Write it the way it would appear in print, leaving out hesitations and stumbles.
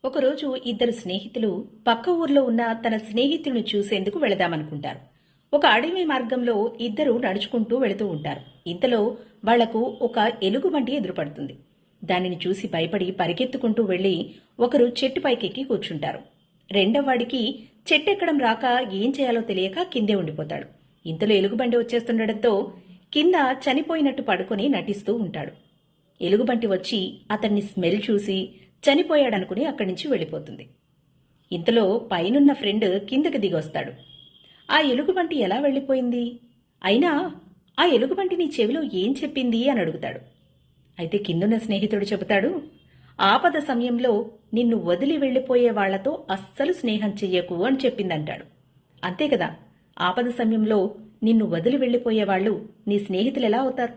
ఒకరోజు ఇద్దరు స్నేహితులు పక్క ఊర్లో ఉన్న తన స్నేహితుడిని చూసేందుకు వెళదామనుకుంటారు. ఒక అడవి మార్గంలో ఇద్దరు నడుచుకుంటూ వెళుతూ ఉంటారు. ఇంతలో వాళ్లకు ఒక ఎలుగుబంటి ఎదురుపడుతుంది. దానిని చూసి భయపడి పరిగెత్తుకుంటూ వెళ్లి ఒకరు చెట్టు పైకెక్కి కూర్చుంటారు. రెండవవాడికి చెట్టెక్కడం రాక ఏం చేయాలో తెలియక కిందే ఉండిపోతాడు. ఇంతలో ఎలుగుబంటి వచ్చేస్తుండటంతో కింద చనిపోయినట్టు పడుకొని నటిస్తూ ఉంటాడు. ఎలుగుబంటి వచ్చి అతన్ని స్మెల్ చూసి చనిపోయాడనుకుని అక్కడి నుంచి వెళ్ళిపోతుంది. ఇంతలో పైనున్న ఫ్రెండ్ కిందకి దిగొస్తాడు. ఆ ఎలుగుబంటి ఎలా వెళ్ళిపోయింది? అయినా ఆ ఎలుగుబంటి నీ చెవిలో ఏం చెప్పింది అని అడుగుతాడు. అయితే కిందున్న స్నేహితుడు చెబుతాడు, ఆపద సమయంలో నిన్ను వదిలి వెళ్ళిపోయే వాళ్లతో అస్సలు స్నేహం చెయ్యకు అని చెప్పిందంటాడు. అంతే కదా, ఆపద సమయంలో నిన్ను వదిలి వెళ్ళిపోయేవాళ్లు నీ స్నేహితులు ఎలా అవుతారు?